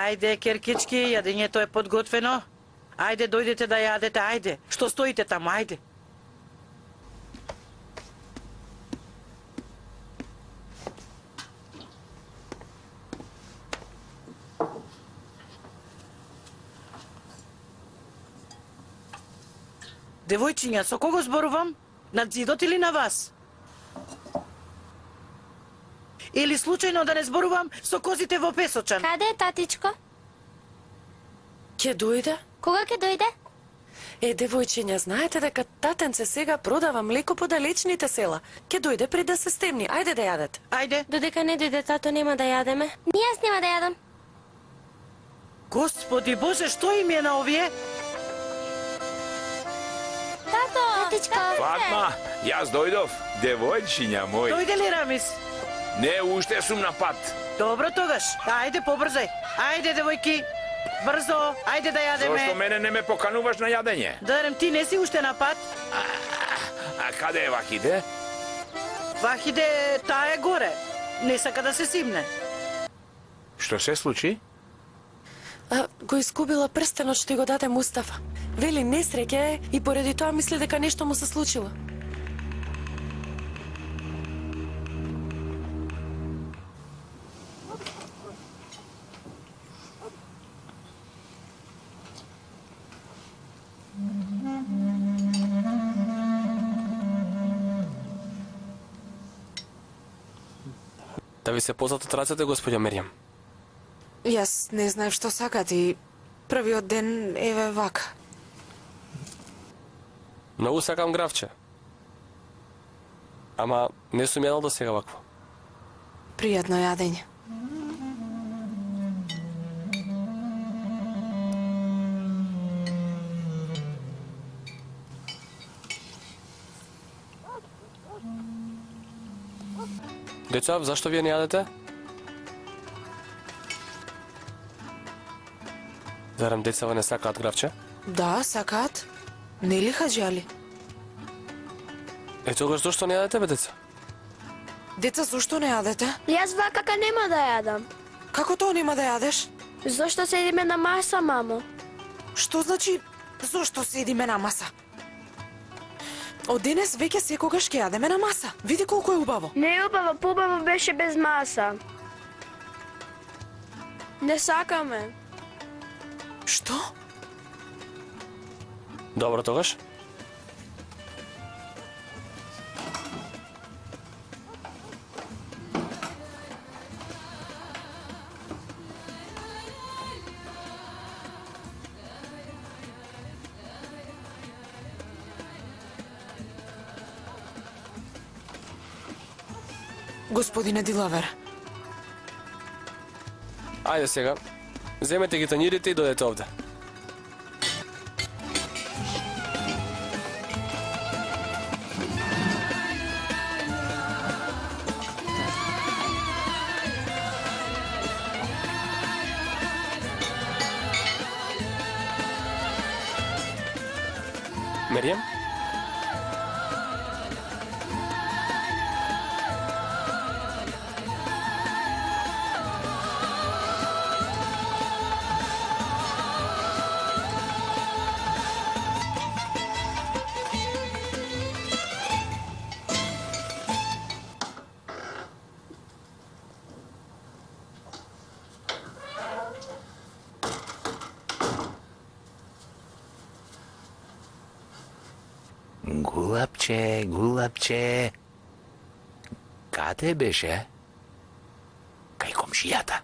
Ајде, керкички, јадењето е подготвено. Ајде, дојдете да јадете, ајде. Што стоите таму, ајде. Девојчиња, со кого зборувам? На зидот или на вас? Или случајно да не зборувам со козите во Песочан? Каде е татичко? Ќе дојде? Кога ќе дојде? Девојчиња, знаете дека татенце сега продава млеко по далечните села. Ќе дојде пред да се стемни. Ајде да јадете. Ајде. Додека не дојде тато нема да јадеме. Ни јас нема да јадам. Господи Боже, што им е на овие? Тато! Татичко! Фатма, јас дојдов, девојчиња мој. Дојде ли Рамис? Не, уште сум на пат. Добро тогаш. Ајде побрзај. Ајде девојки. Брзо, ајде да јадеме. Зошто мене не ме покануваш на јадење? Дарем, ти не си уште на пат? А каде е Вахиде? Вахиде, таа е горе. Не сака да се симне. Што се случи? Го изгубила прстенот што го даде Мустафа. Вели несреќа е и поради тоа мисли дека нешто му се случило. Да ви се познат од рацете, господја Меријам. Јас не знаев што сакат и првиот ден еве вака. Многу сакам гравче. Ама не сум јадал до сега вакво. Пријатно јадење. Деца, зашто вие не јадете? Зарем децава не сакаат гравче? Да, сакаат. Нели хаџали? Тогаш зашто не јадете, бе, деца? Деца, зошто не јадете? Јас вакака нема да јадам. Како тоа нема да јадеш? Зошто седиме на маса, мамо? Што значи зошто седиме на маса? Од денес веќе секогаш ќе јадеме на маса. Види колку е убаво. Не е убаво, побаво беше без маса. Не сакаме. Што? Добро тогаш. Господине Дилавер, Ајде сега, земете ги танјирите и дојдете овде. Меријам? Гулапче, гулапче. Каде беше? Кај комшијата.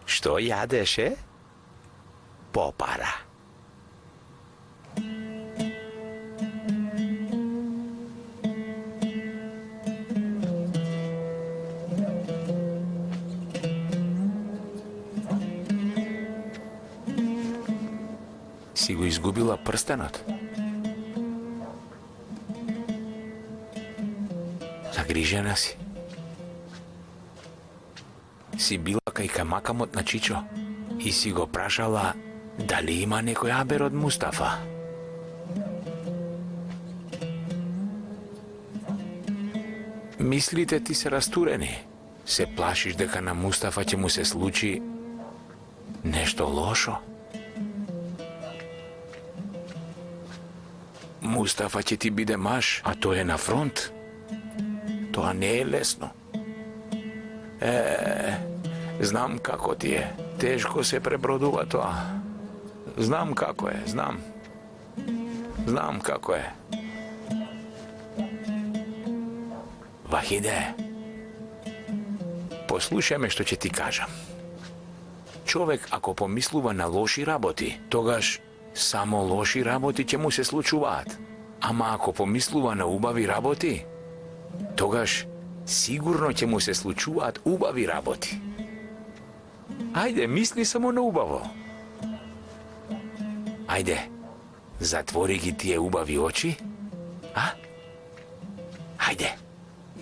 Што јадеше? Попара. Си го изгубила прстенот? Загрижена си. Си била кај камакамот на Чичо и си го прашала дали има некој абер од Мустафа. Мислите ти се растурени. Се плашиш дека на Мустафа ќе му се случи Nešto lošo? Mustafa će ti bide maš, a to je na front. To ne je lesno. Znam kako ti je. Teško se prebrodува to. Znam kako je, znam. Znam kako je. Vahide, poslušaj me što će ti kažem. Čovek ako pomisluva na loši raboti, togaž samo loši raboti će mu se slučuvat. Ama ako pomisluva na ubavi raboti, togaž sigurno će mu se slučuvat ubavi raboti. Ajde, misli samo na ubavo. Ajde, zatvori gi tije ubavi oči, a? Ajde,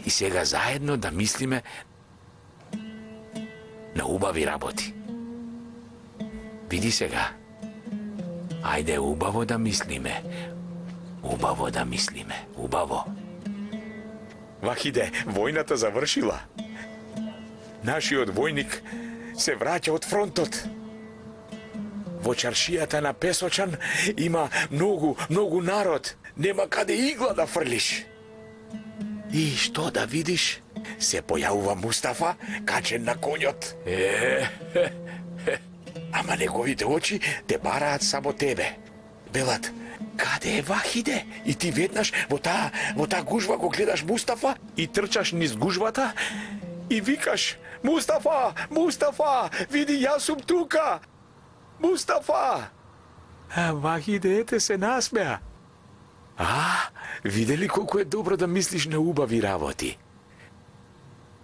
i сега zajedno da mislime na ubavi raboti. Vidi сега. Ajde, ubavo da mislime. Ubavo da mislime, ubavo. Vahide, vojната završila. Нашиот војник се враќа од фронтот. Во чаршијата на Песочан има многу народ. Нема каде игла да фрлиш. И што да видиш? Се појавува Мустафа, качен на конјот. Ама неговите очи те бараат само тебе. Велат, каде е Вахиде? И ти веднаш во таа гужва го гледаш Мустафа и трчаш низ гужвата и викаш, Мустафа, Мустафа, види, јас сум тука. Мустафа! А Вахиде те се насмеа. Видели колку е добро да мислиш на убави работи?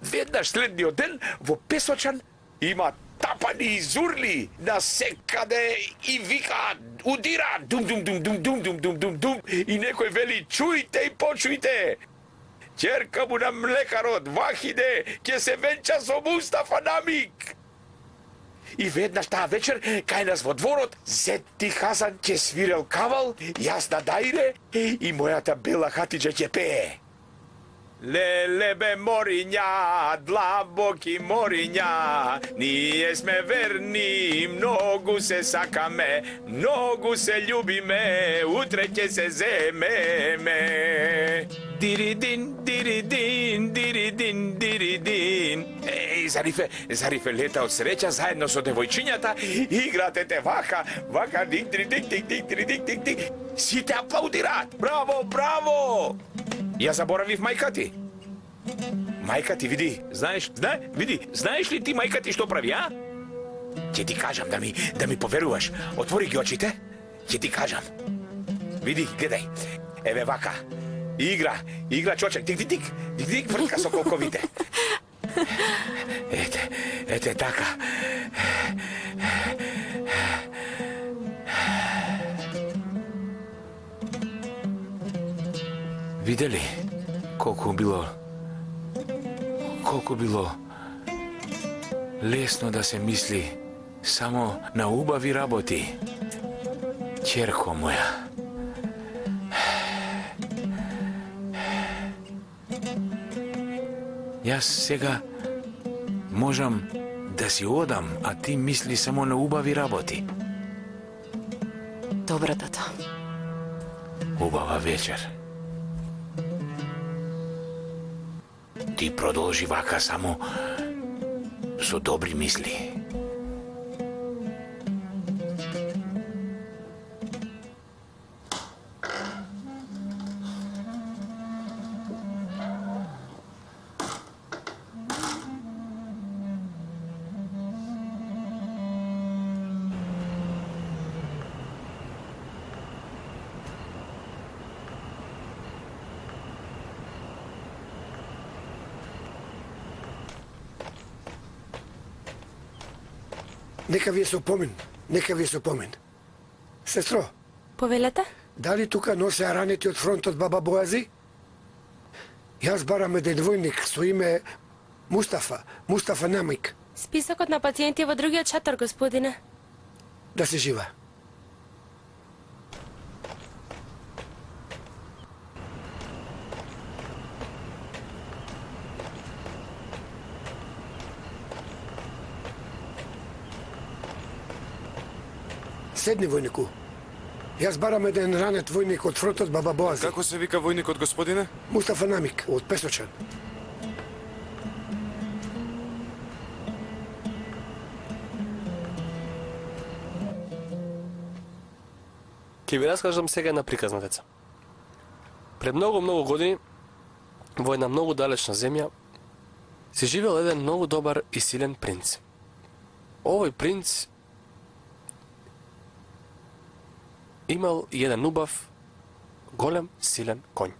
Веднаш следниот ден во Песочан има тапани и зурли насекаде и викаат, удираат, дум, и некој вели, чујте и почујте. Ќерка му на млекарот, Вахиде, ќе се венча со Мустафа намик. И веднаш таа вечер, кај нас во дворот, Зети Хасан ќе свирел кавал, јас на дајре и мојата бела Хатиџа ќе пее. Лелебе мориња, длабоки мориња, ние сме верни, многу се сакаме, многу се љубиме, утре ќе се земеме. Диридин, диридин, диридин, диридин. Зарифе лета од среќа заедно со девојчињата, играте вака, дик, дик. Сите аплаудираат. Браво, браво! Ја заборавив мајка ти. Мајка ти, види, знаеш ли ти мајка ти што прави, а? Ќе ти кажам да ми поверуваш. Отвори ги очите, ќе ти кажам. Види, гледај. Еве вака. Игра чочек, тик, вртка со колковите. Ете така. Видели колку било лесно да се мисли само на убави работи. Ќерко моја. Јас сега можам да си одам, а ти мисли само на убави работи. Добро, тато. Убава вечер. Ти продолжи вака само со добри мисли. Нека ви е сопомен. Сестро, Повелете? дали тука носеа ранети од фронтот баба Боази? Јас барам еден војник со име Мустафа Намик. Списокот на пациенти е во другиот шатор, господине. Да се жива. Седни, војнику. Јас барам еден ранет војник од фронтот Баба Боази. Како се вика војникот, господине? Мустафа Намик, од Песочан. Ќе ви раскажам сега една приказна, деца. Пред многу години, во една многу далечна земја, се живеел еден многу добар и силен принц. Овој принц имал еден убав, голем, силен конј.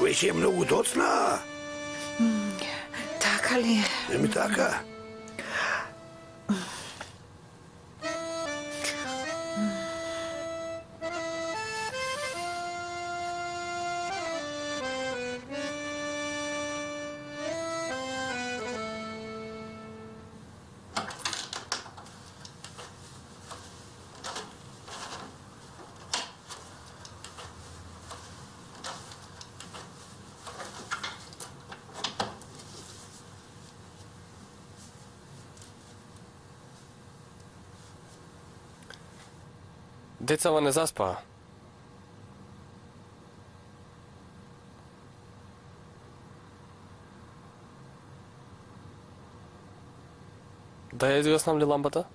Веќе е многу доцна. Така ли? Еми така. Децава не заспаа. Да ја изгаснам ли лампата?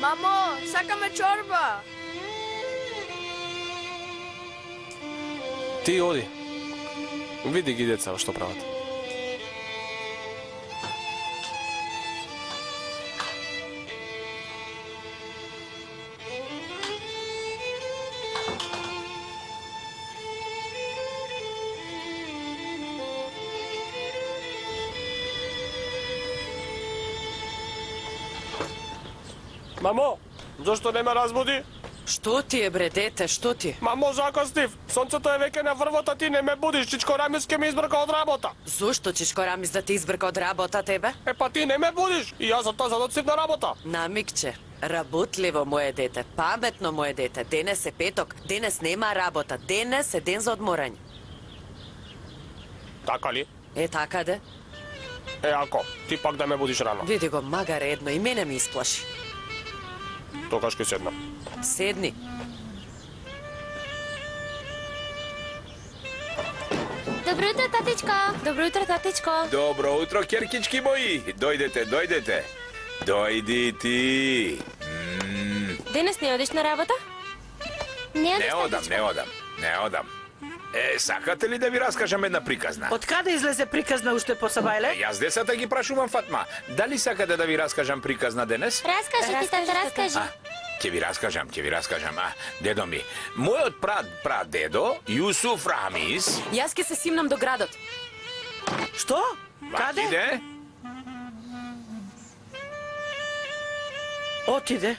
Мамо, сакаме чорба. Ти оди. Види ги деца што прават. Мамо, зошто не ме разбуди? Што ти е, бре, дете, што ти? Мамо, закоснив. Сонцето е веќе на врвот, а ти не ме будиш. Чичко Рамис ке ме избрка од работа. Зошто Чичко Рамис да ти избрка од работа тебе? Е, па ти не ме будиш. И јас за тоа задоцив на работа. Намикче, работливо моje дете, паметно моje дете. Денес е петок, денес нема работа, денес е ден за одморање. Така ли? Е, така де? Е, ако, ти пак да ме будиш рано. Види го, магаре едно и мене ми исплаши. Тогаш ке седнам. Седни. Добро утро, татичко. Добро утро, татичко. Добро утро, керкички мои. Дојдете, дојдете. Дојди ти. Денес не одиш на работа? Не одам. Сакате ли да ви раскажам една приказна? Од каде излезе приказна уште по Сабајле? Јас децата ги прашувам, Фатма. Дали сакате да ви раскажам приказна денес? Раскажи ти, тата, раскажи. Ќе ви раскажам. Дедо ми, мојот прадедо, Јусуф Рамис... Јас ке се симнам до градот. Што? Каде? Иде? Отиде.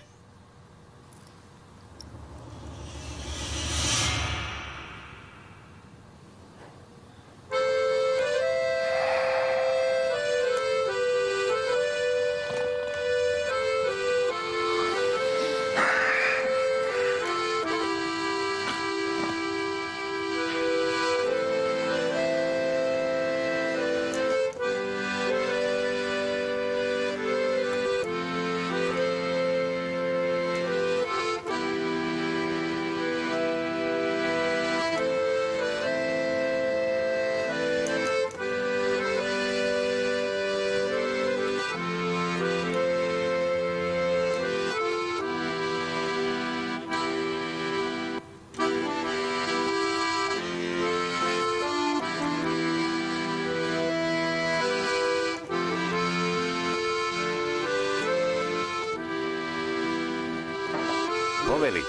Повели.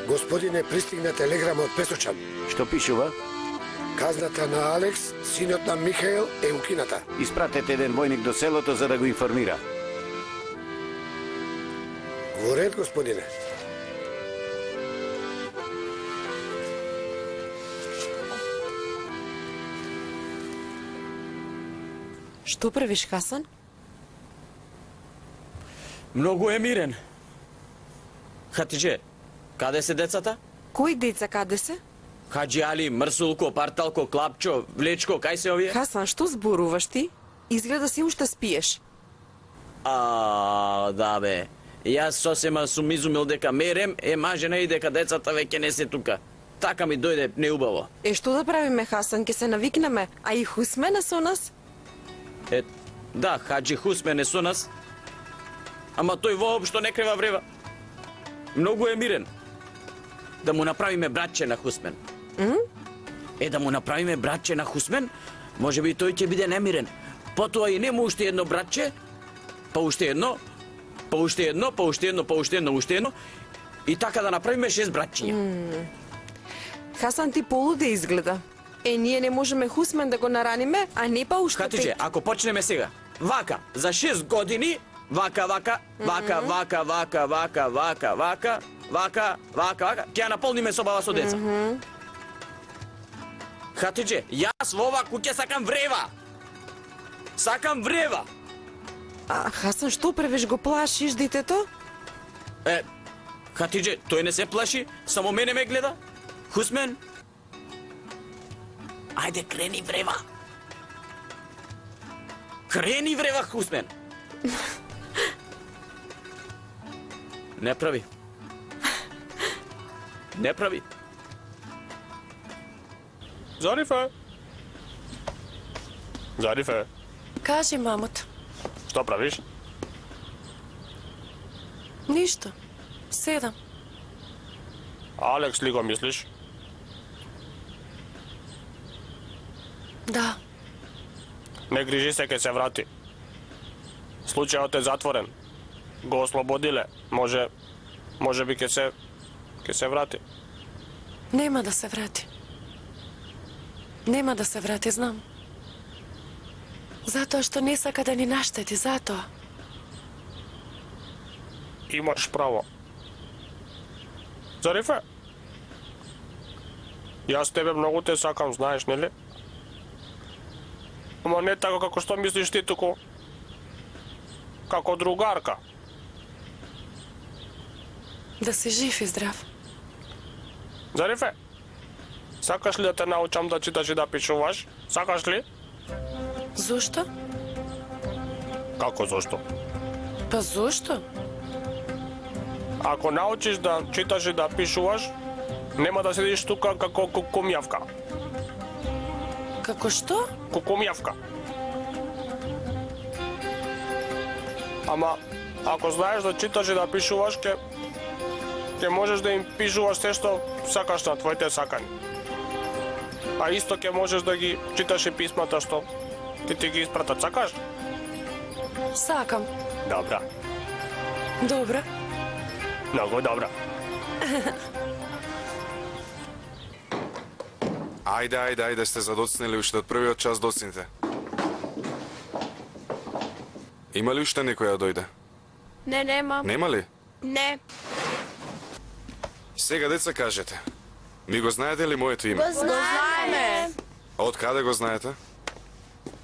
Господине, пристигна телеграма од Песочан. Што пишува? Казната на Алекс, синот на Михаел, е укината. Испратете еден војник до селото за да го информира. Во ред, господине. Што правиш, Хасан? Многу е мирен. Хатидже, каде се децата? Кои деца каде се? Хаджи Али, Мрсулко, Парталко, Клапчо, Влечко, кај се овие? Хасан, што зборуваш ти? Изгледа си уште спиеш. Да бе. Јас сосема сум изумил дека мерем е мажена и дека децата веќе не се тука. Така ми дојде неубаво. Што да правиме, Хасан, ќе се навикнеме, а и Хусмен е со нас? Да, Хаджи Хусмен е со нас. Ама тој воопшто не крева врева. Многу е мирен. Да му направиме братче на Хусмен. Да му направиме братче на Хусмен, може би тој ќе биде немирен. Потоа и нему уште едно братче, па уште едно, па уште едно, па уште едно, па уште едно, уште едно. И така да направиме 6 братчиња. Хасан, ти полуде изгледа. Ние не можеме Хусмен да го нараниме, а не па уште Хатидже, 5. ако почнеме сега, вака, за 6 години, вака, ќе ја наполниме собава со деца. Хатидже, јас во ова куќе сакам врева. Сакам врева. Хасан, што правиш, го плашиш детето? Хатидже, тој не се плаши, само мене ме гледа. Хусмен, ајде крени врева. Крени врева, Хусмен. Не прави. Не прави. Зарифе. Зарифе, Кажи, мамот. што правиш? Ништо. Седам. Алекс ли го мислиш? Да. Не грижи се, ке се врати. Случајот е затворен. Го ослободиле. Може би ке се врати. Нема да се врати. Нема да се врати, знам. Затоа што не сака да ни наштети, затоа. Имаш право. Зарифе? Јас тебе многу те сакам, знаеш, нели? Ама не така како што мислиш ти, туку како другарка. Да си жив и здрав. Зарифе? Сакаш ли да те научам да читаш и да пишуваш? Сакаш ли? Зошто? Како зошто? Па зошто? Ако научиш да читаш и да пишуваш, нема да седиш тука како кукумјавка. Како што? Кукумјавка. Ама, ако знаеш да читаш и да пишуваш, ќе можеш да им пишуваш се што сакаш на твоите сакања. А исто ќе можеш да ги читаш и писмата што ти ги испратат, сакаш? Сакам. Добра. Добра. Многу добра. Ајде, сте задоцнели уште од првиот час доцните. Има ли уште некој да дојде? Не, нема. Нема ли? Не. Сега, деца, кажете. Ми го знаете ли моето име? Знаеме. Од каде го знаете?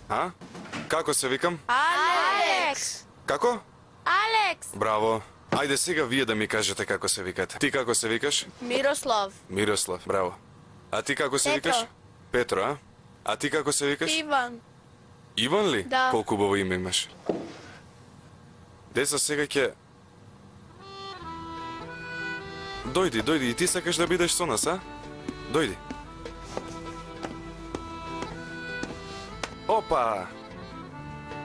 А? Како се викам? Алекс. Како? Алекс! Браво. Ајде сега вие да ми кажете како се викате. Ти како се викаш? Мирослав. Мирослав, браво. А ти како се Петро. викаш? Петро, а? А ти како се викаш? Иван. Иван ли? Да. Колку убаво име имаш. Деца, сега ќе... Дојди, и ти сакаш да бидеш со нас, а? Дојди. Опа!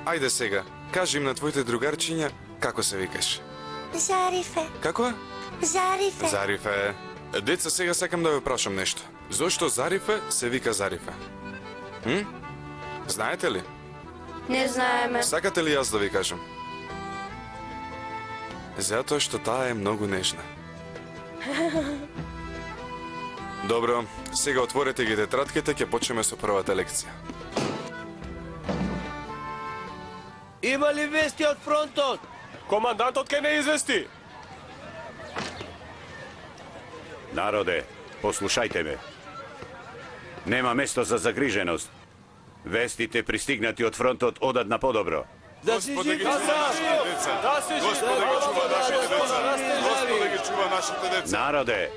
Ајде сега, кажи им на твоите другарчиња како се викаш. Зарифе. Како? Зарифе. Зарифе. Деца, сега сакам да ве прашам нешто. Зошто Зарифе се вика Зарифе? Знаете ли? Не знаеме. Сакате ли јас да ви кажам? Затоа што таа е многу нежна. Добро, сега отворете ги тетрадките, ќе почнеме со првата лекција. Има ли вести од фронтот? Командантот ке не извести. Народе, послушајте ме. Нема место за загриженост. Вестите пристигнати од фронтот одат на подобро. Да си Господе жив, ги чува нашите деца. Да си жив. Господе ги чува нашите деца. Господе ги чува нашите деца. Народе,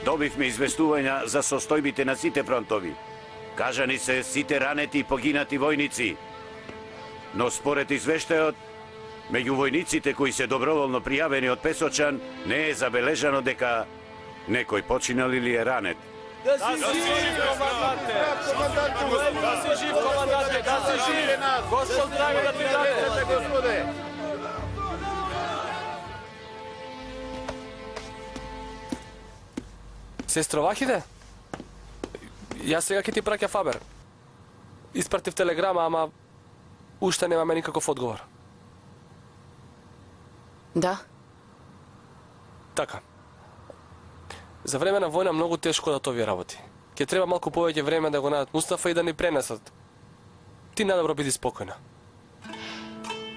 добивме известувања за состојбите на сите фронтови. Кажани се сите ранети и погинати војници. Но според извештајот, меѓу војниците кои се доброволно пријавени од Песочан, не е забележано дека некој починал или е ранет. Да си жив, команданте. Да си жив, команданте. Да си жив. Господ здраве да ти даде. Господе. Сестро Вахиде? Јас сега ќе ти праќа фабер. Испратив телеграма, ама уште немаме никаков одговор. Да. Така. За време на војна многу тешко да овие работи. Ќе треба малку повеќе време да го најдат Мустафа и да ни пренесат. Ти надобро биди спокојна.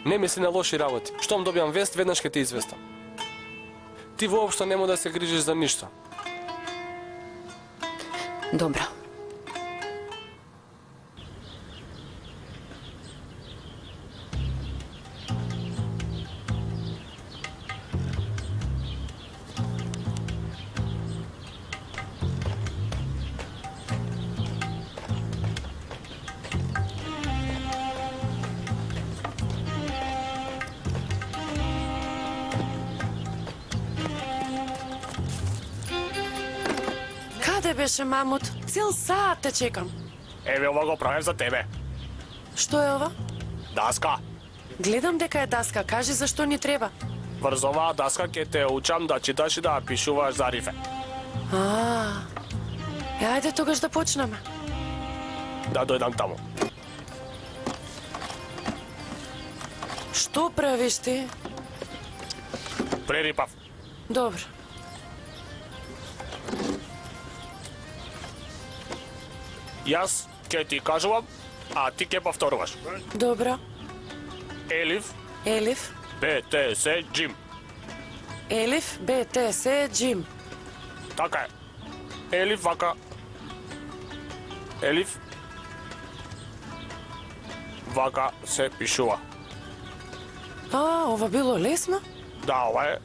Не мисли на лоши работи. Штом добиам вест, веднаш ќе ти известам. Ти воопшто нема да се грижиш за ништо. Добро. Каде беше мамут? Цел саат те чекам. Еве ова го правев за тебе. Што е ова? Даска. Гледам дека е даска, кажи зашто ни треба. Врз оваа даска ќе те учам да читаш и да пишуваш за рифе. Ајде тогаш да почнеме. Да дојдам таму. Што правиш ти? Прерипав. Добро. Јас ќе ти кажувам, а ти ќе повторуваш. Добро. Елиф, Елиф, Б, Т, С, Джим. Елиф, Б, Т, С, Джим. Така е. Елиф вака. Елиф. Вака се пишува. Ова било лесно? Да, ова е.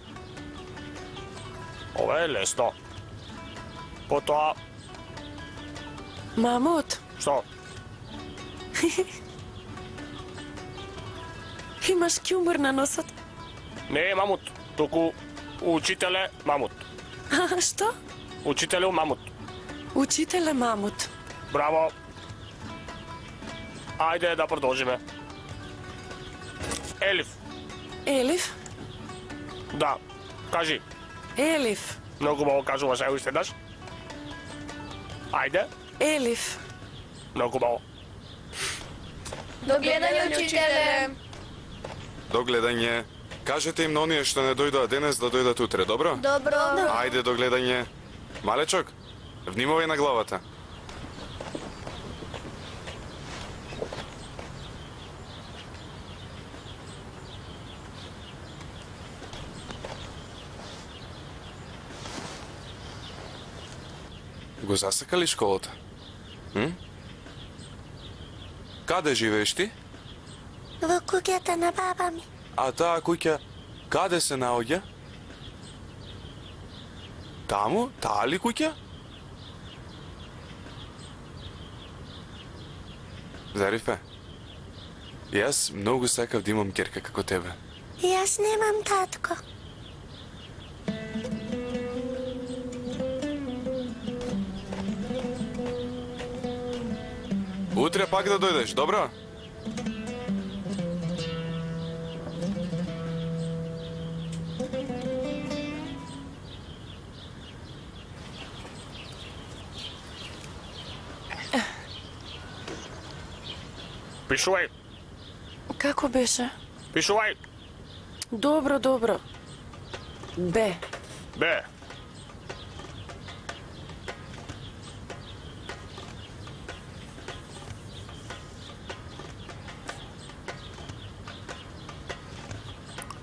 Ова е лесно. Потоа, Мамут, што? имаш кјумур на носот. Не е мамут, туку учителе мамут. Што? Учителю мамут. Учителе мамут. Браво. Ајде да продолжиме. Елиф. Елиф, Да, кажи. Елиф, Многу убаво кажуваш, ај уште еднаш. Ајде, Елиф. многу убаво. До гледање, учителе. До гледање. Кажете им на оние што не дојдоа денес да дојдат утре, добро? Добро. Ајде до гледање. Малечок, внимавај на главата. Го засека ли школата? Каде живееш ти? Во куќата на баба ми. А таа куќа каде се наоѓа? Таму? Таа ли куќа? Зарифе, јас многу сакав да имам ќерка како тебе. Јас немам татко. Утре пак да дојдеш, добро? Пишувај. Како беше? Пишувај. Добро, добро. Б. Б.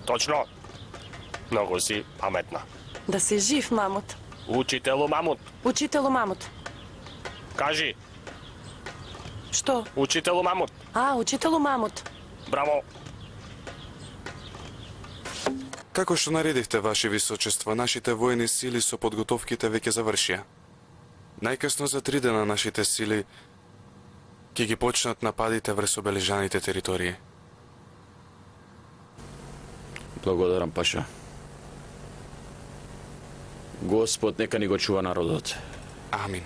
Точно. Многу си паметна. Да си жив, мамут. Учителу Мамут, Учителу Мамут. кажи. Што? Учителу Мамут. Учителу Мамут. Браво. Како што наредивте, Ваше Височество, нашите војни сили со подготовките веќе завршија. Најкасно за 3 дена нашите сили ќе ги почнат нападите врз обележаните територии. Благодарам, Паша. Господ нека ни го чува народот. Амин.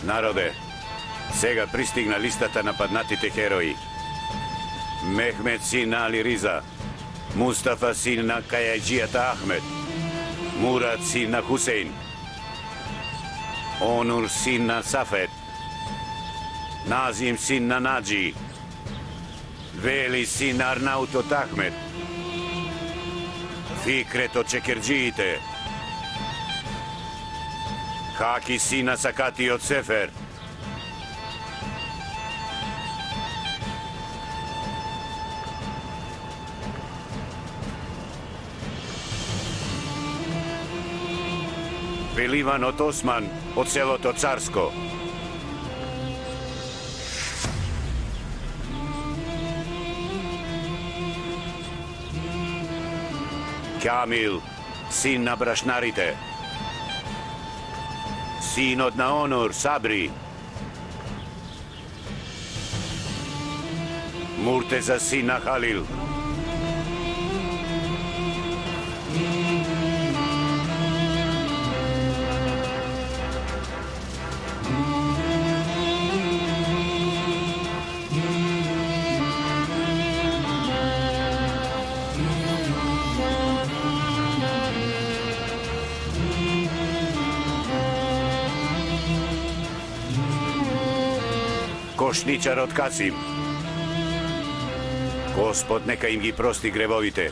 Народе, сега пристигна листата на паднатите херои. Мехмед син на Али Риза, Мустафа син на Кајаџијата Ахмед, Мурат син на Хусейн, Онур син на Сафет, Назим син на Наджи, Вели син на Арнаут од Ахмед, Фикрет од Чекерџиите, Хаки син на Сакати од Сефер, Пеливан од Осман од селото Царско, Камил, син на брашнарите, синот на Онур, Сабри, Муртеза син на Халил, Кошничарот Касим. Господ нека им ги прости гревовите.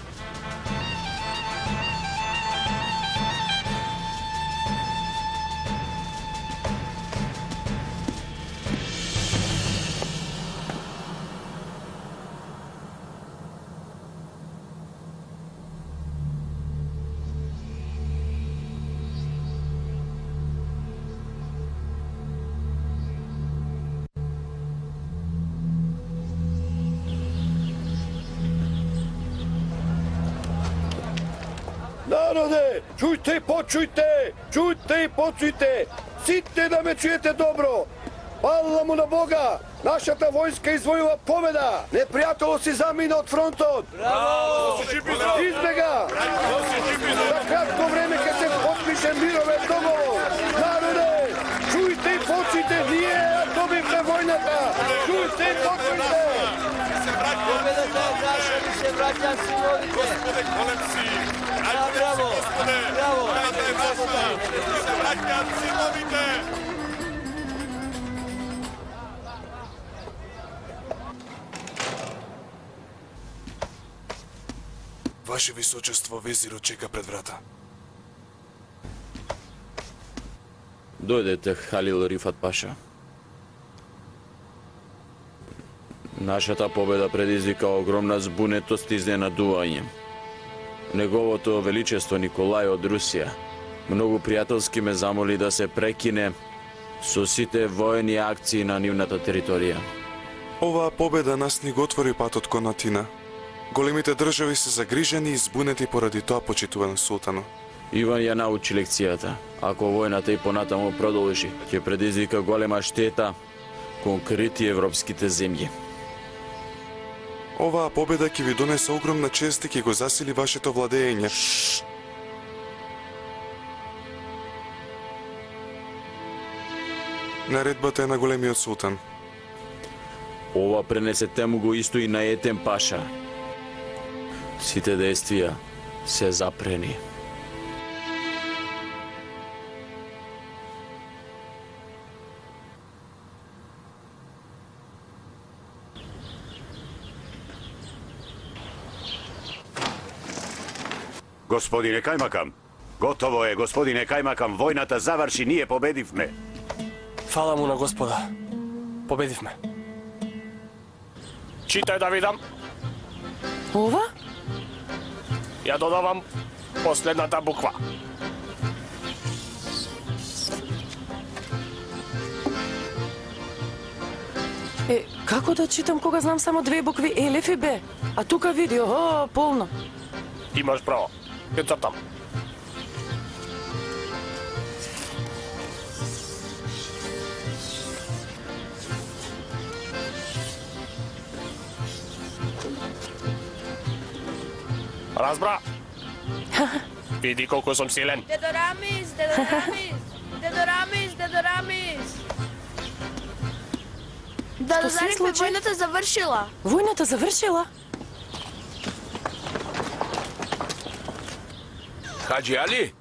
Народе, чујте и почујте! Чујте и почујте! Сите да ме чуете добро! Фала му на Бога! Нашата војска извојува победа! Непријателот си замина од фронтот! Браво! Избега! За кратко време ќе се подпише мировен договор! Народе, чујте и почујте! Ние ја добивме војната! Чујте и почујте! Победата е наша, ни се враќа синовите! Господе, колем си! Браво! Браво! Победата е наша! Ни се враќаат синовите! Ваше Височество, везирот чека пред врата. Дојдете, Халил Рифат Паша. Нашата победа предизвика огромна збунетост и изненадување. Неговото величество Николај од Русија многу пријателски ме замоли да се прекине со сите воени акции на нивната територија. Оваа победа нас ни го отвори патот кон Атина. Големите држави се загрижени и збунети поради тоа почитуван султано. Иван ја научи лекцијата. Ако војната и понатаму продолжи, ќе предизвика голема штета кон крити европските земји. Оваа победа ќе ви донесе огромна чест и ќе го засили вашето владење. Наредбата е на големиот султан. Ова пренесете му го исто и на Етем Паша. Сите действија се запрени. Господине Кајмакам, готово е, господине Кајмакам, војната заврши, ние победивме. Фала му на Господа. Победивме. Читај да видам. Ова? Ја додавам последната буква. Како да читам кога знам само две букви Елеф и Б? А тука види, полно. Имаш право. Ќе цртам. Разбра? Види колку сум силен. Дедо Рамис, Дедо Рамис, Дедо Рамис, Дедо Рамис. Што се случи? Војната завршила. Војната завршила? Хаджи Али?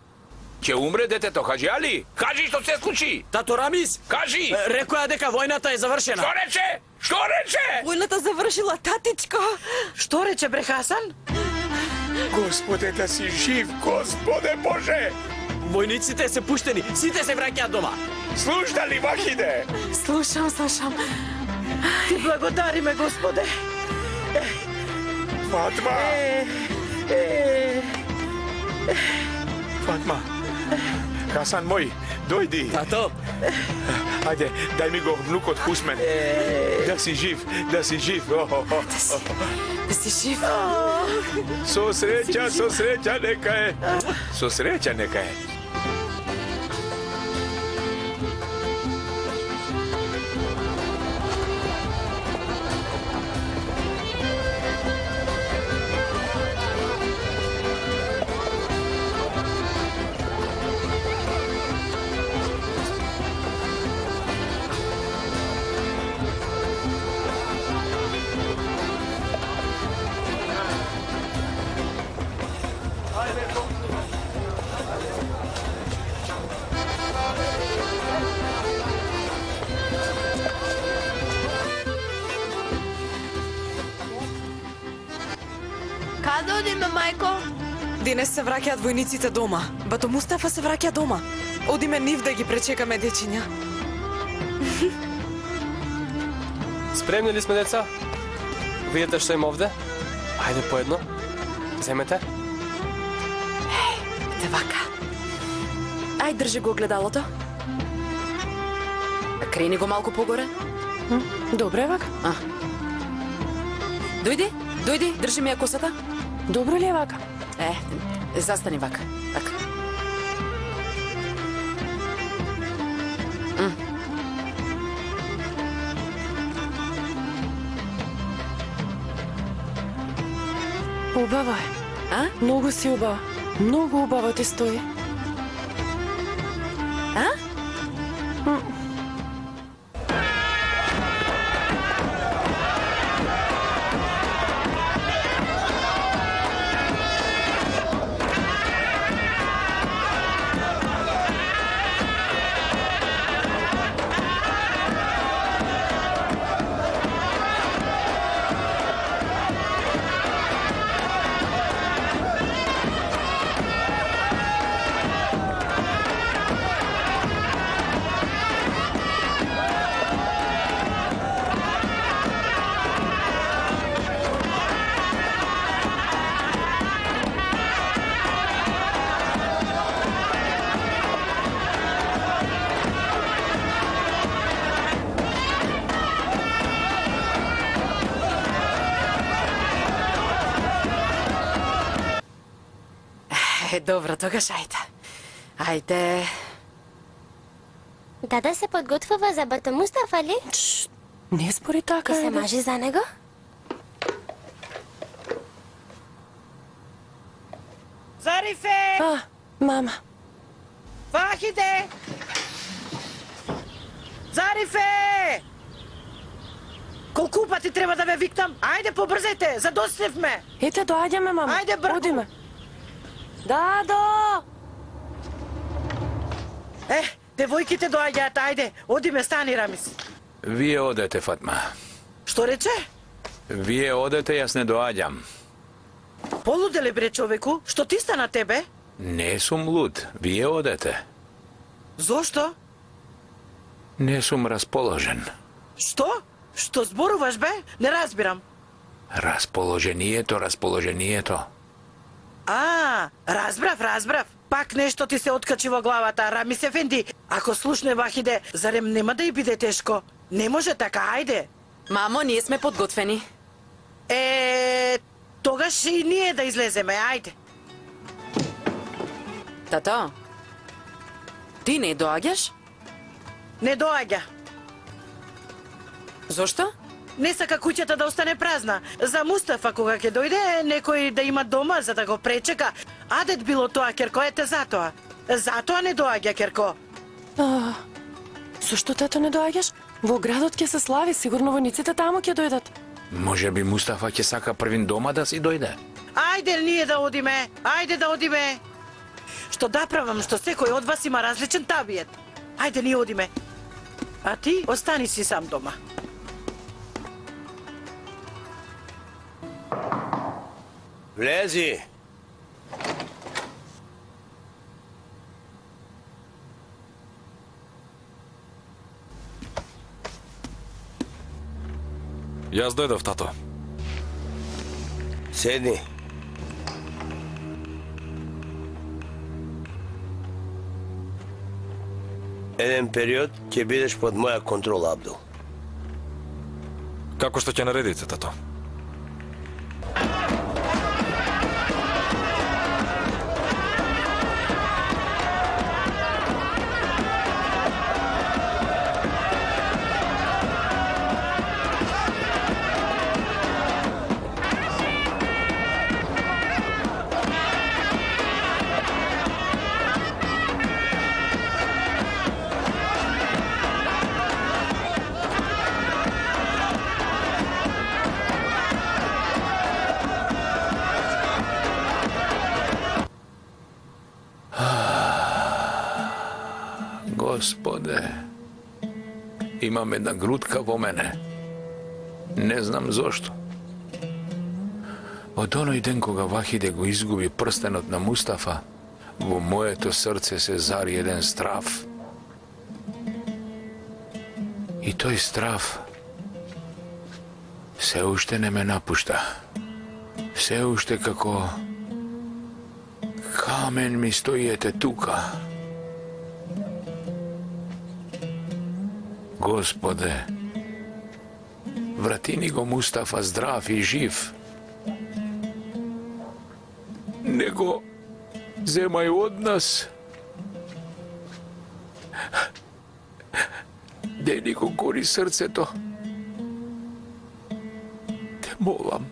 Ќе умре детето, Хаджи Али? Кажи што се случи? Тато Рамис, Кажи! рекоја дека војната е завршена. Што рече? Што рече? Војната завршила, татичко. Што рече бре Хасан? Господе, да си жив, Господе Боже! Војниците се пуштени, сите се враќаат дома. Слушна ли, Вахиде? Слушам. Ти благодариме, Господе. Фатма! Фатма! Хасан мој, дојди. Тато, Ајде, дај ми го внукот Хусмен. Да си жив, да си жив. Да си жив. Со среќа нека е. Со среќа нека е. Каде одиме, мајко? Денес се враќаат војниците дома. Бато Мустафа се враќа дома. Одиме нив да ги пречекаме, дечиња. Спремни ли сме, деца? Видите што има овде? Ајде по едно. Земете. Те вака. Ај, држи го огледалото. Крени го малку погоре. Добре, вака. Дојди, држи ми ја косата. Добро ли е вака? Застани вака. Така. Убава е. Многу си убава. Многу убаво ти стои. Добро, тогаш ајде. Ајде. Дада се подготвува за бата Мустафа ли? Не спори така. Ке се ајде. мажи за него? Зарифе! Мама. Вахиде! Зарифе! Колку пати треба да ве викнам? Ајде побрзајте, задосневме. Ете, доаѓаме, мама. Ајде, брку. Одиме. Дадо! Девојките доаѓаат, ајде, одиме, стани, Рамис. Вие одете, Фатма. Што рече? Вие одете, јас не доаѓам. Полуделе бре човеку, што ти стана тебе? Не сум луд, вие одете. Зошто? Не сум расположен. Што? Што зборуваш бе? Не разбирам. Расположението. Разбрав. Пак нешто ти се откачи во главата, Рамис ефенди. Ако слушне Вахиде, зарем нема да и биде тешко? Не може така, ајде. Мамо, ние сме подготвени. Тогаш и ние да излеземе, ајде. Тато, ти не доаѓаш? Не доаѓа. Зошто? Не сака куќата да остане празна. За Мустафа кога ќе дојде, некој да има дома за да го пречека. Адет било тоа, Керко, ете затоа. Затоа не доаѓа, Керко. Зошто, тато, не доаѓаш? Во градот ќе се слави, сигурно војниците таму ќе дојдат. Може би Мустафа ќе сака првин дома да си дојде. Ајде ние да одиме, Што да правам, што секој од вас има различен табиет. Ајде ние одиме. А ти остани си сам дома. Влези. Јас дојдов, тато. Седни. Еден период ќе бидеш под моја контрола, Абдул. Како што ќе наредите, тато? Господе, имам една грудка во мене. Не знам зошто. Од оној ден кога Вахиде го изгуби прстенот на Мустафа, во моето срце се зари еден страв. И тој страв се уште не ме напушта. Се уште како камен ми стоиете тука. Господе, врати ни го Мустафа здрав и жив. Не го земај од нас. Не ни го гори срцето. Те молам.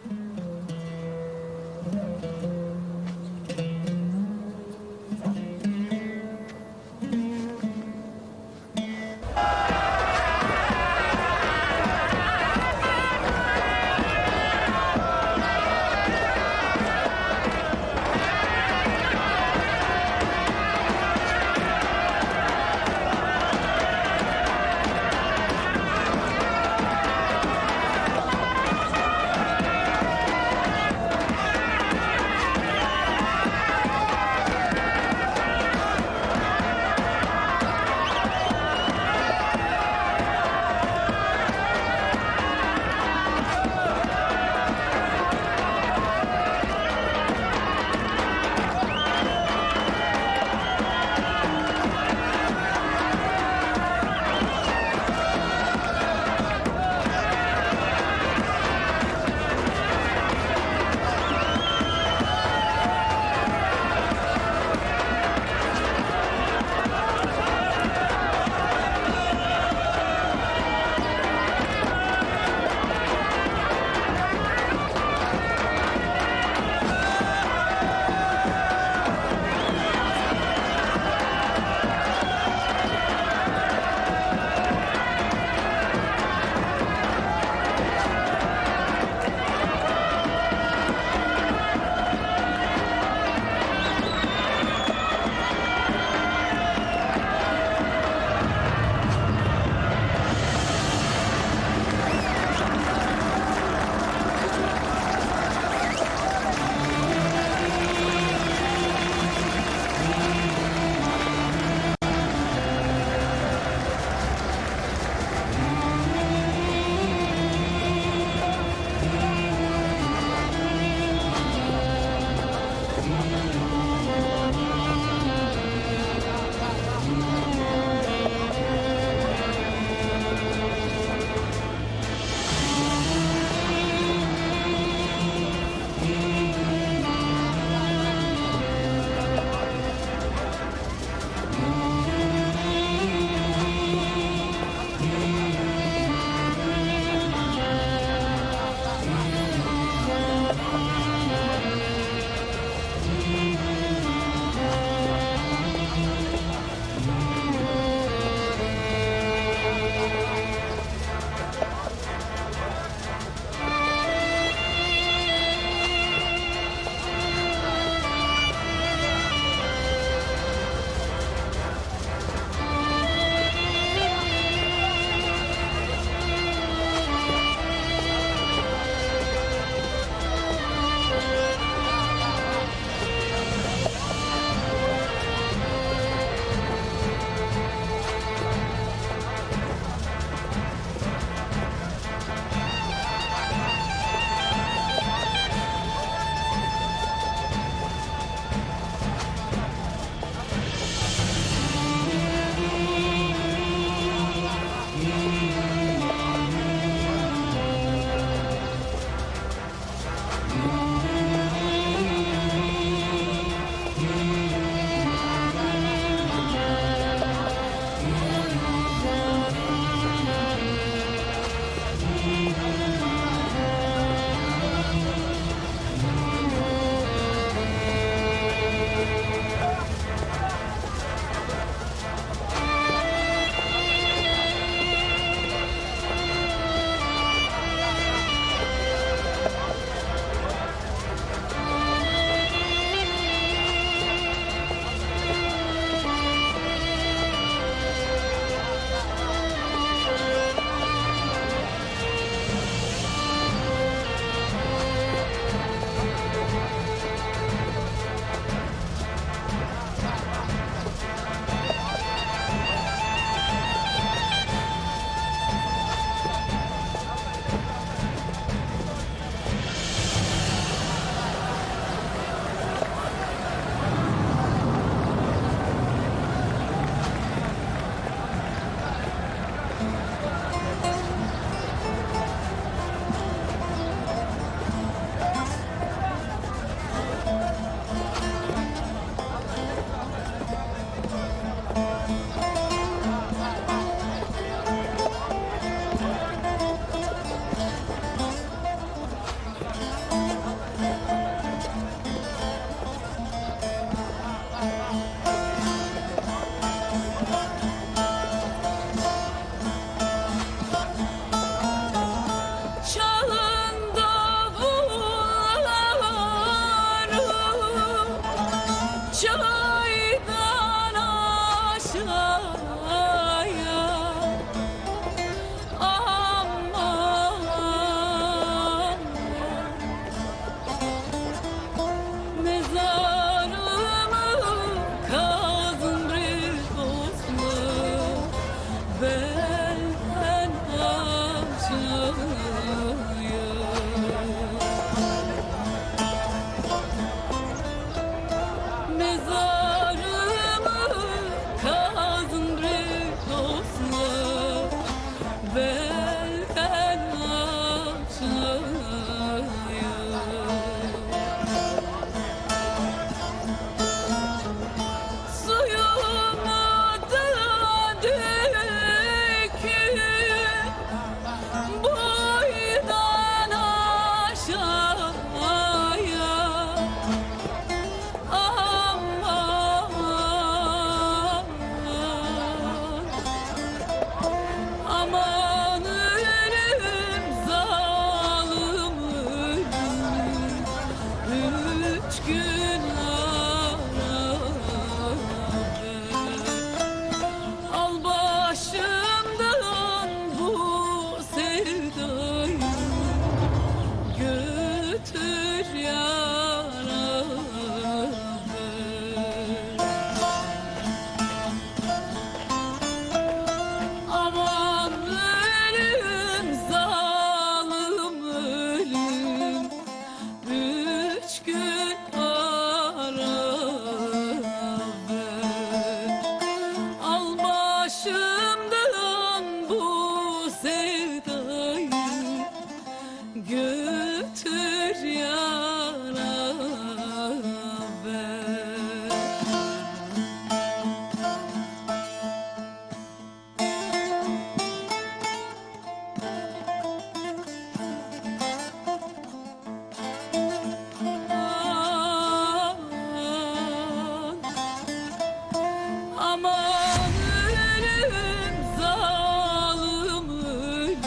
Aman ölüm zalim ölüm,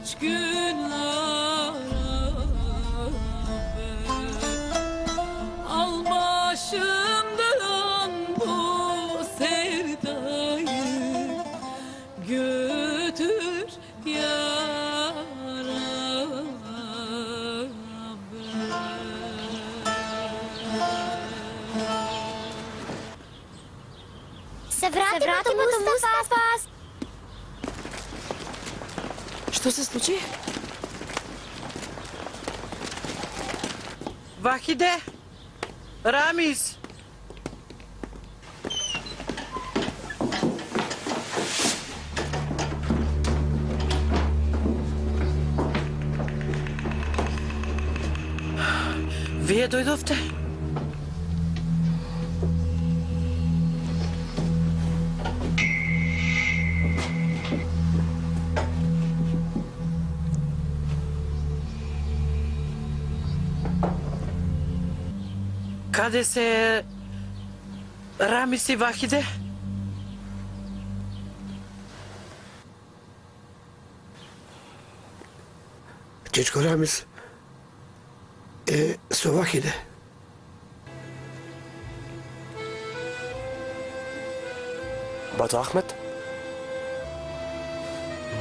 3 gün al başımdan bu sevdayı, götür Се вратимо до Мустафа. Што се случи? Вахиде, Рамис. Вие дојдовте? Каде се Рамис и Вахиде? Чичко Рамис е со Вахиде. Бато Ахмет?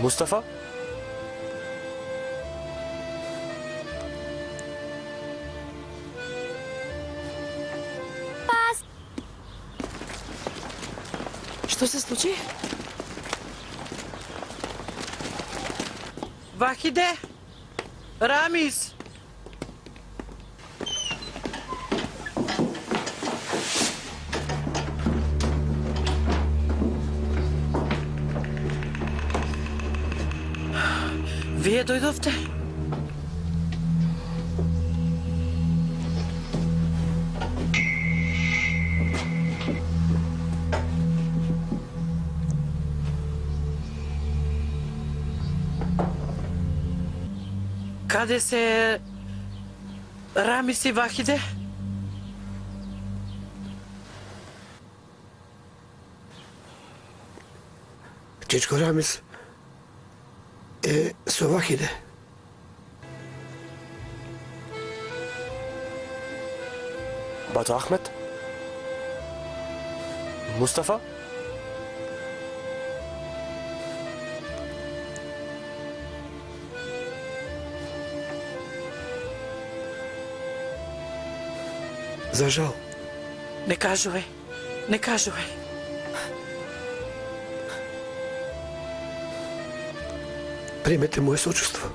Мустафа? Што се случи? Вахиде, Рамис. Вие дојдовте? Каде се Рамис и Вахиде? Чичко Рамис е со Вахиде. Бато Ахмет? Мустафа? За жал. Не кажувај, не кажувај. Примете моје сочувство.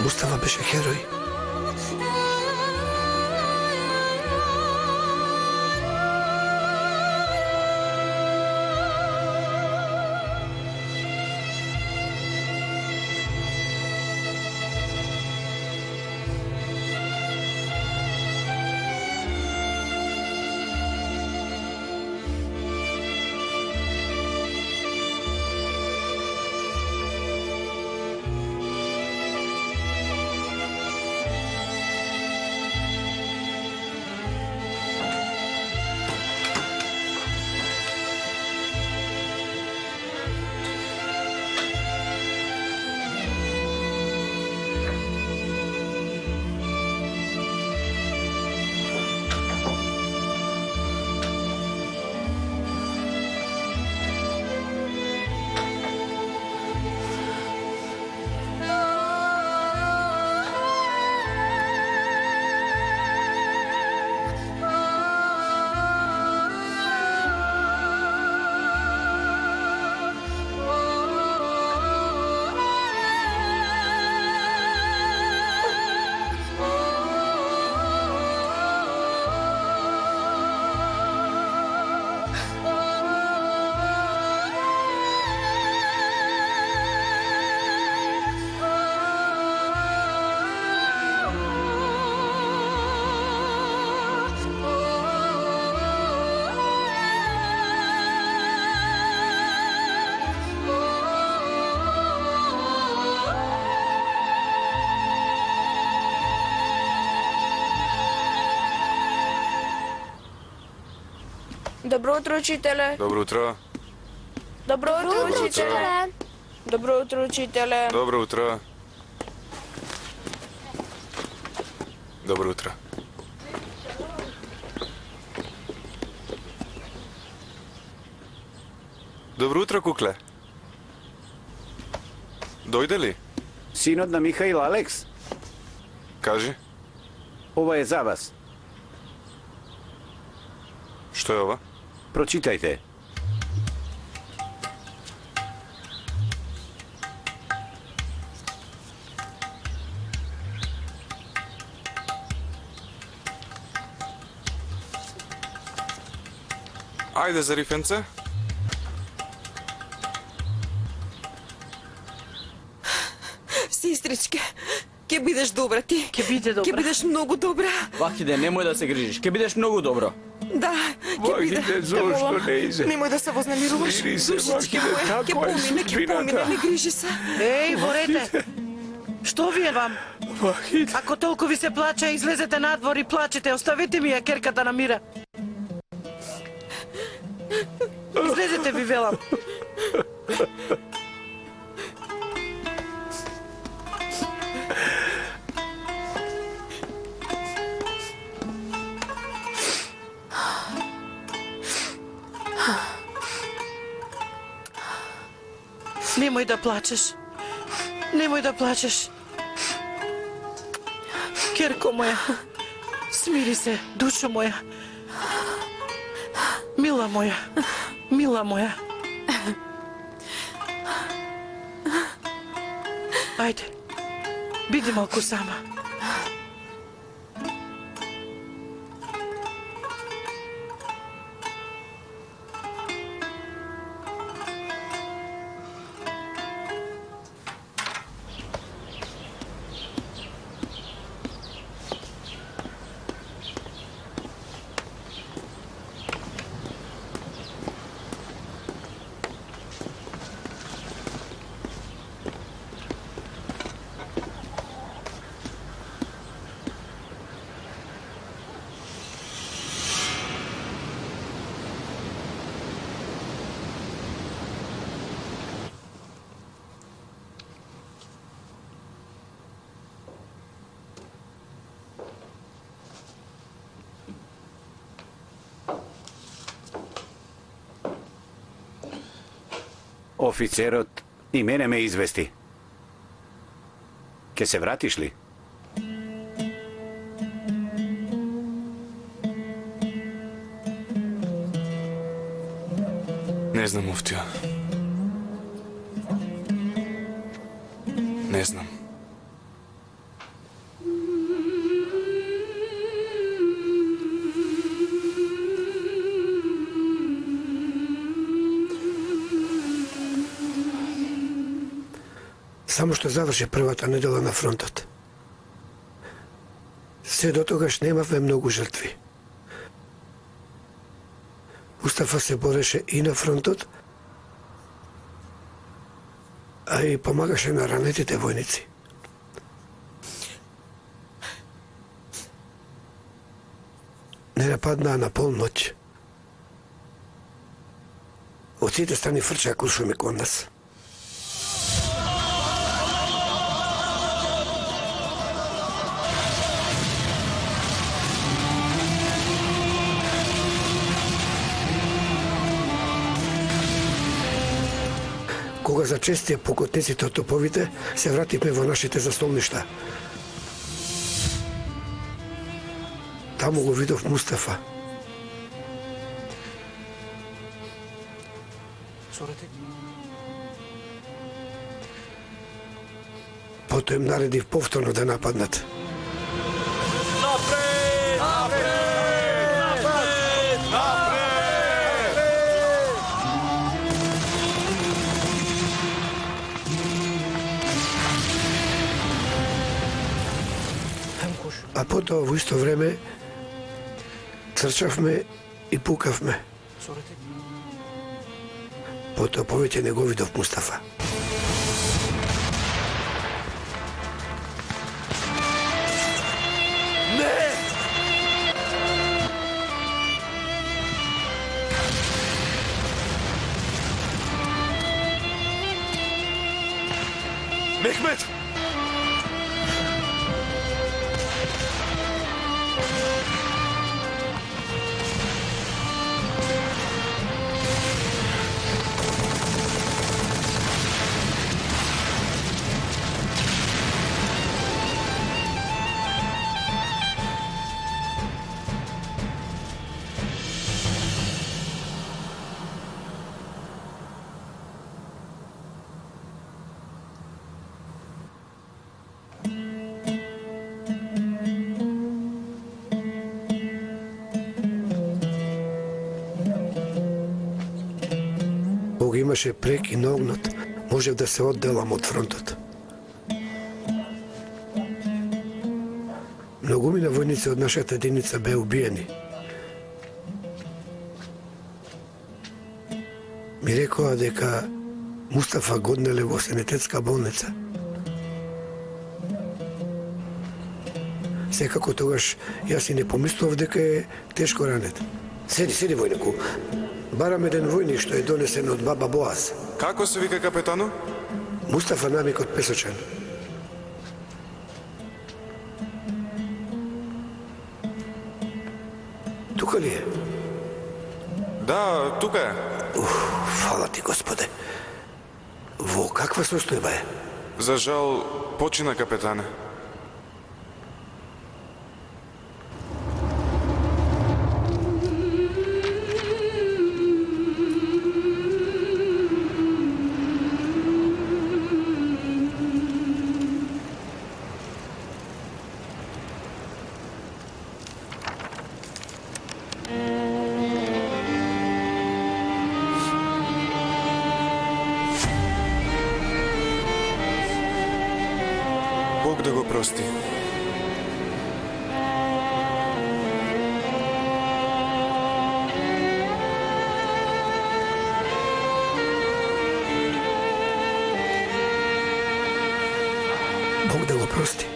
Мустафа беше херој. Добро утро, учителе. Добро утро. Добро утро, учителе. Добро утро, учителе. Добро утро. Добро утро. Добро утро, кукле. Дојде ли? Синот на Михаил, Алекс. Кажи. Ова е за вас. Што е ова? Прочитајте. Ајде за рифенце. Сестричке, ќе бидеш добра ти. Ќе биде добра. Ќе бидеш многу добра. Вахиде, немој да се грижиш. Ќе бидеш многу добро. Да, ќе биде. Вахиде, зошто не иде? Немој да се вознемируваш. Смири се, Душичке Вахиде, моја, ќе таква е помине, ќе судбината. помине, не грижи се. Еј, ворете. Што ви е вам? Вахиде. Ако толку ви се плача, излезете надвор и плачете. Оставете ми ја керката на мира. Излезете, ви велам. Немој да плачеш. Немој да плачеш. Керко моја, смири се, душо моја. Мила моја, мила моја. Ајде, биди малку сама. Офицерот и мене ме извести. Ке се вратиш ли? Не знам, муфтија. Не знам. Само што заврши првата недела на фронтот. Се до тогаш немавме многу жртви. Мустафа се бореше и на фронтот, а и помагаше на ранетите војници. Не нападнаа на полноќ. Од сите страни фрчаа куршуми кон нас. Кога зачестија покотниците од топовите, се вративме во нашите заслоништа. Таму го видов Мустафа. Потоа им наредив повторно да нападнат. А потоа во исто време трчавме и пукавме. Потоа повеќе не го видов Мустафа. имаше прек и на огнот, можев да се одделам од фронтот. Многумина војници од нашата единица беа убиени. Ми рекоа дека Мустафа годнеле во санитетска болница. Секако тогаш јас и не помислував дека е тешко ранет. Седи, војнику. Барам еден војник што е донесен од баба Боаз. Како се вика капетано? Мустафа Намик од Песочан. Тука ли е? Да, тука е. Фала ти, Господе. Во каква состојба е? За жал, почина капетане. Бог да го прости. Бог да го прости.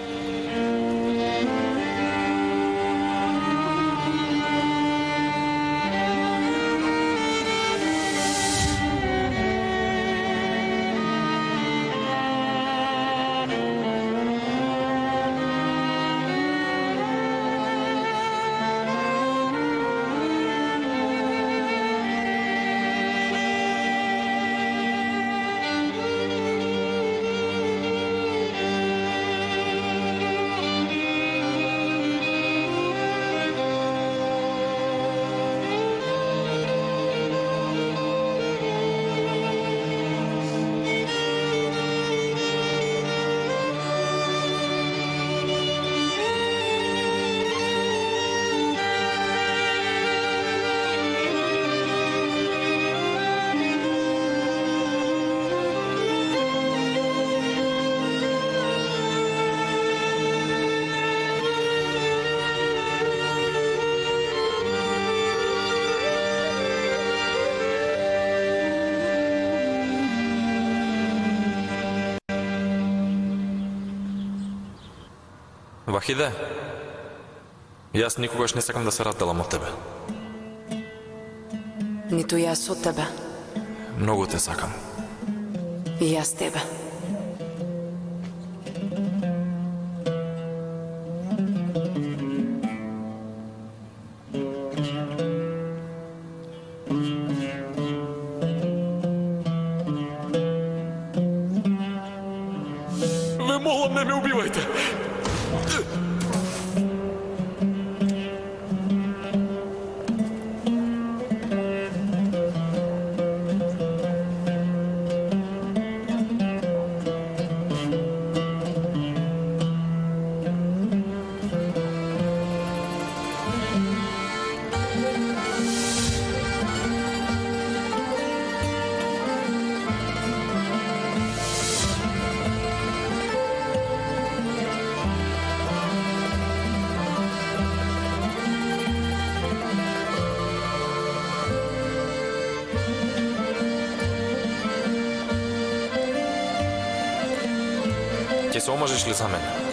Вахиде, јас никогаш не сакам да се разделам од тебе. Ниту јас од тебе. Многу те сакам. И јас тебе. Ве молам, не ме убивајте. Ќе се омажеш ли за мене?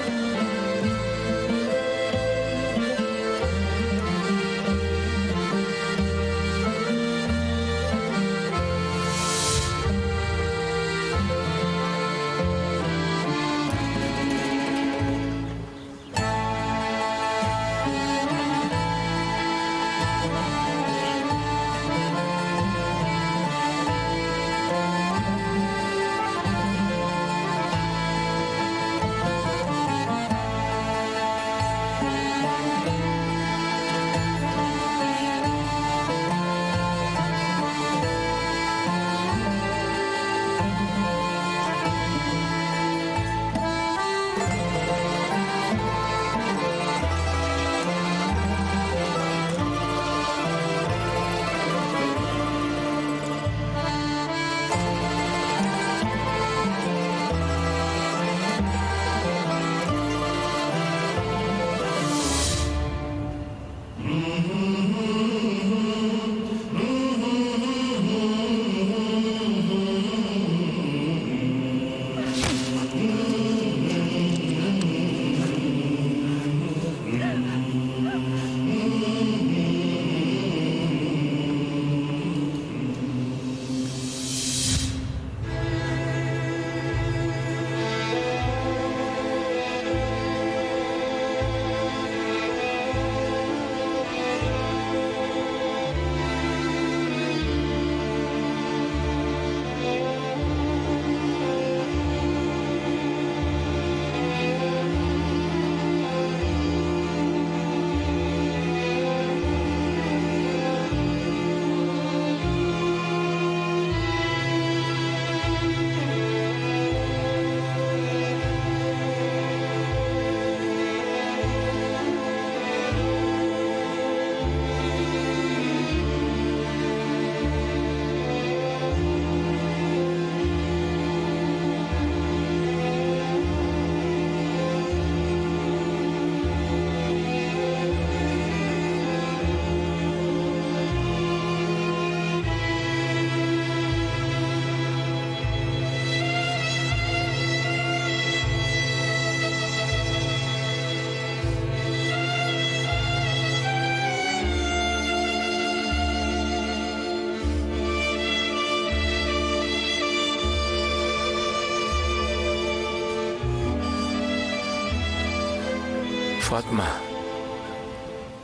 Фатма,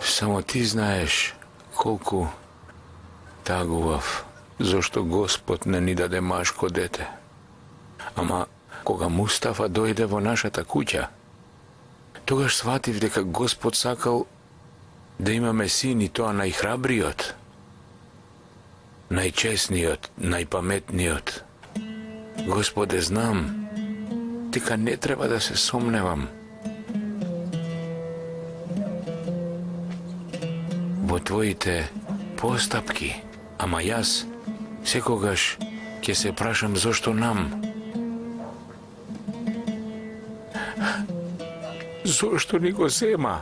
само ти знаеш колку тагував, зашто Господ не ни даде машко дете. Ама, кога Мустафа дојде во нашата куќа, тогаш сватив дека Господ сакал да имаме син и тоа најхрабриот, најчесниот, најпаметниот. Господе, знам дека не треба да се сомневам во твоите постапки, ама јас секогаш ќе се прашам зошто нам. Зошто ни го зема?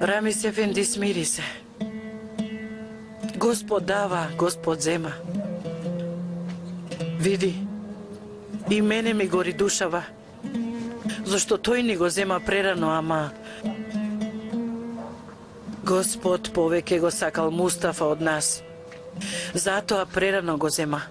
Рамис Ефенди, смири се. Господ дава, Господ зема. Види, и мене ми гори душава, зашто тој ни го зема прерано, ама Господ повеќе го сакал Мустафа од нас. Затоа прерано го зема.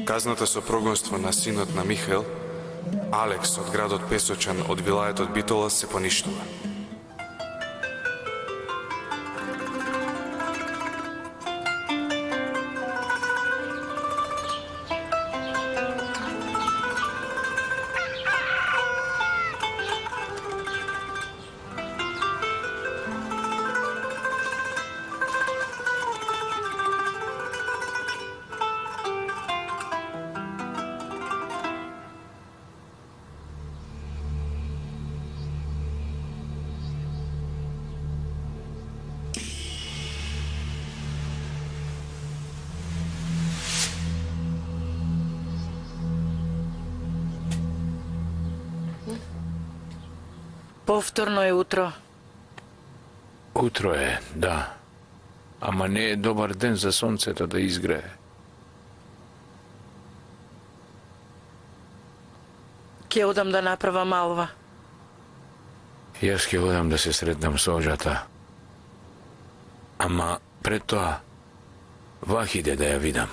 Казната со прогонство на синот на Михаил, Алекс од градот Песочан од вилаетот Битола се поништува. Повторно е утро. Утро е, да. Ама не е добар ден за сонцето да изгрее. Ќе одам да направам алва. Јас ќе одам да се сретнам со Оджата. Ама пред тоа, Вахиде да ја видам.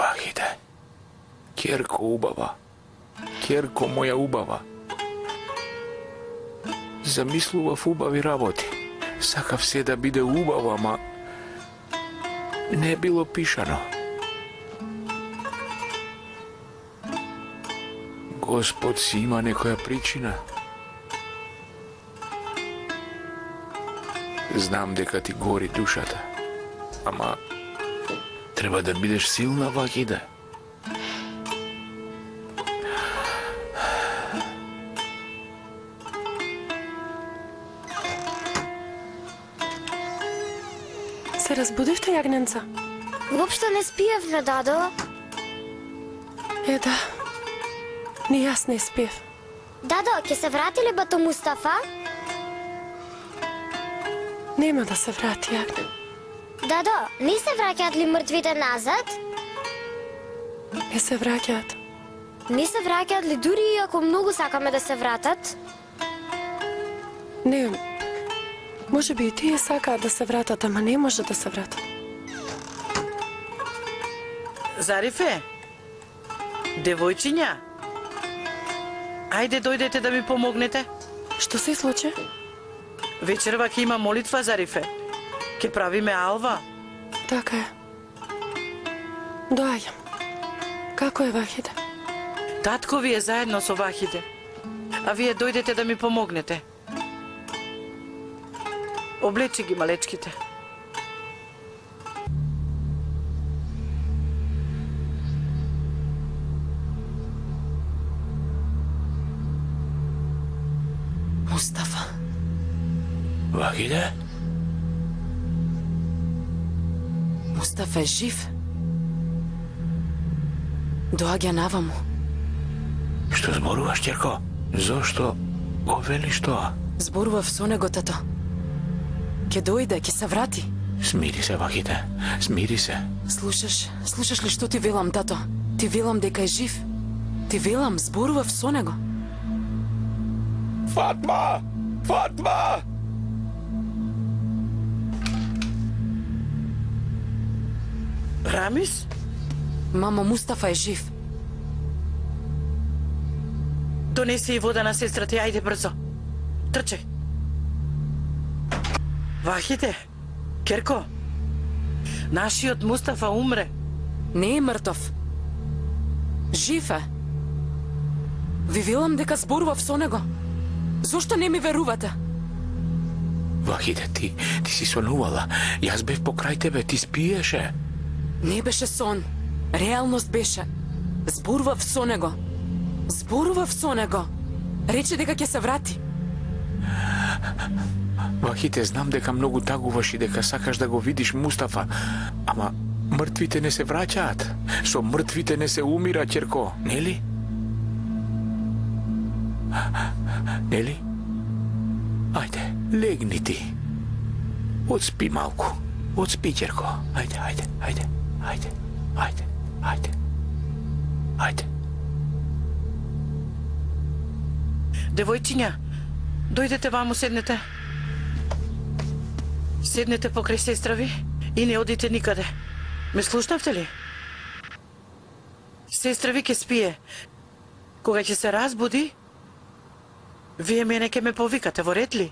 Вахиде, ќерко убава, ќерко моја убава. Замислував убави работи. Сакав се да биде убава, ама не било пишано. Господ си има некоја причина. Знам дека ти гори душата, ама треба да бидеш силна, Вахиде. Се разбудивте, јагненца? Воопшто не спиевме, дадо. Да. Ни јас не спиев. Дадо, ќе се врати ли бато Мустафа? Нема да се врати, јагне. Дадо, не се враќаат ли мртвите назад? Не се враќаат. Не се враќаат ли дури и ако многу сакаме да се вратат? Не, може би и тие сакаат да се вратат, ама не може да се вратат. Зарифе, девојчиња, ајде дојдете да ми помогнете. Што се случи? Вечерва ќе има молитва, Зарифе. Ке правиме алва. Така е. Доаѓам. Како е Вахиде? Татко ви е заедно со Вахиде. А вие дојдете да ми помогнете. Облечи ги малечките. Мустафа. Вахиде? Мустафа е жив. Доаѓа наваму. Што зборуваш, ќерко? Зошто го велиш тоа? Зборував со него, тато. Ке дојде, ке се врати. Смири се, Вахите. Смири се. Слушаш ли што ти велам, тато? Ти велам дека е жив. Ти велам, зборував со него. Фатма! Фатма! Рамис? Мамо, Мустафа е жив. Донеси и вода на сестрата, ајде брзо. Трчај. Вахите, Керко, нашиот Мустафа умре. Не е мртов. Жив е. Ви велам дека зборував со него. Зошто не ми верувате? Вахите, ти си сонувала. Јас бев покрај тебе, ти спиеше. Не беше сон. Реалност беше. Зборував со него. Зборував со него. Рече дека ќе се врати. Вахите, знам дека многу тагуваш и дека сакаш да го видиш Мустафа, ама мртвите не се враќаат. Со мртвите не се умира, ќерко, нели? Нели? Ајде, легни ти. Одспи малку. Одспи, ќерко. Ајде. Девојчиња, дојдете ваму, седнете. Седнете покрај сестра ви и не одите никаде. Ме слушнавте ли? Сестра ви ќе спие. Кога ќе се разбуди, вие мене ќе ме повикате, во ред ли?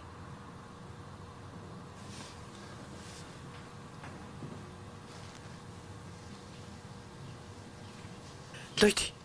Дојди.